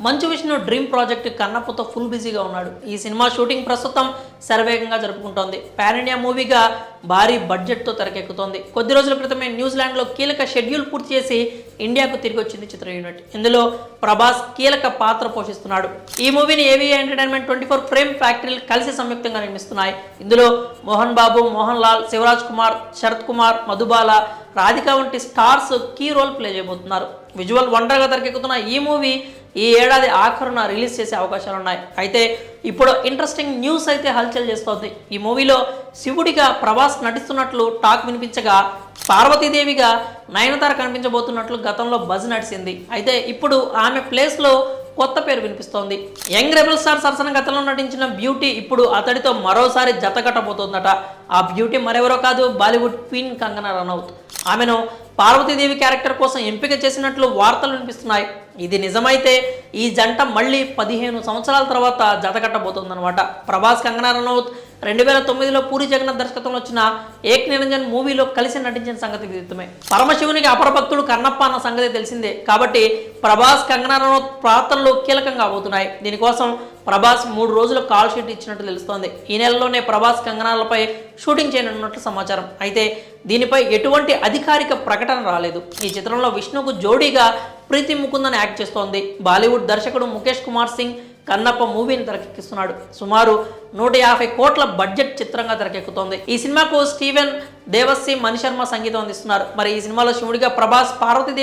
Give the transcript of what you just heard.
Manchu Vishnu dream project కన్నప్పతో full బిజీగా ఉన్నాడు. ఈ సినిమా షూటింగ్ ప్రస్తుతం శరవేగంగా జరుపుకుంటోంది. పాన్ ఇండియా మూవీగా భారీ బడ్జెట్తో తెరకెక్కుతోంది. కొద్ది రోజుల క్రితమే న్యూజిలాండ్లో కీలక షెడ్యూల్ పూర్తి చేసి ఇండియాకు తిరిగి వచ్చింది చిత్ర యూనిట్. ఇందులో ప్రభాస్ కీలక పాత్ర పోషిస్తున్నాడు. ఈ మూవీని ఏవిఏ ఎంటర్టైన్మెంట్ 24 ఫ్రేమ్ ఫ్యాక్టరీలు కలిసి సంయుక్తంగా నిర్మిస్తున్నాయి. ఇందులో మోహన్ బాబు, మోహన్ లాల్, శివరాజ్ కుమార్, శరత్ కుమార్, మధుబాల, రాధిక వంటి స్టార్స్ కీ రోల్ ప్లే చేయబోతున్నారు. విజువల్ వండర్గా తెరకెక్కుతున్న ఈ మూవీ ఈ ఏడాది ఆఖరున రిలీజ్ చేసే అవకాశాలు ఉన్నాయి. అయితే ఇప్పుడు ఇంట్రెస్టింగ్ న్యూస్ అయితే హల్చల్ చేస్తోంది. ఈ మూవీలో శివుడిగా ప్రభాస్ నటిస్తున్నట్లు టాక్ వినిపించగా, పార్వతీదేవిగా నయనతార కనిపించబోతున్నట్లు గతంలో బజ్ నడిచింది. అయితే ఇప్పుడు ఆమె ప్లేస్లో కొత్త పేరు వినిపిస్తోంది. యంగ్ రెబల్ స్టార్ సరసన గతంలో నటించిన బ్యూటీ ఇప్పుడు అతడితో మరోసారి జతకట్టబోతోందట. ఆ బ్యూటీ మరెవరో కాదు, బాలీవుడ్ క్వీన్ కంగనా రనౌత్. ఆమెను పార్వతీదేవి క్యారెక్టర్ కోసం ఎంపిక చేసినట్లు వార్తలు వినిపిస్తున్నాయి. ఇది నిజమైతే ఈ జంట మళ్ళీ 15 సంవత్సరాల తర్వాత జతకట్టబోతోందనమాట. ప్రభాస్, కంగనా రనౌత్ 2009లో పూరి జగన్నాథ్ దర్శకత్వంలో వచ్చిన ఏక్ నిరంజన్ మూవీలో కలిసి నటించిన సంగతి విదితమే. పరమశివునికి అపర భక్తుడు కన్నప్ప అన్న సంగతి తెలిసిందే. కాబట్టి ప్రభాస్, కంగనా రనౌత్ పాత్రలు కీలకంగా అవబోతున్నాయి. దీనికోసం ప్రభాస్ 3 రోజులు కాల్ షీట్ ఇచ్చినట్టు తెలుస్తోంది. ఈ నెలలోనే ప్రభాస్, కంగనాలపై షూటింగ్ చేయనున్నట్లు సమాచారం. అయితే దీనిపై ఎటువంటి అధికారిక ప్రకటన రాలేదు. ఈ చిత్రంలో విష్ణుకు జోడీగా ప్రీతి ముకుందన్ యాక్ట్ చేస్తోంది. బాలీవుడ్ దర్శకుడు ముఖేష్ కుమార్ సింగ్ కన్నప్ప మూవీని తెరకెక్కిస్తున్నాడు. సుమారు 150 కోట్ల బడ్జెట్ చిత్రంగా తెరకెక్కుతోంది. ఈ సినిమాకు స్టీవెన్ దేవస్సి, మణిశర్మ సంగీతం అందిస్తున్నారు. మరి ఈ సినిమాలో శివుడిగా ప్రభాస్, పార్వతీదేవి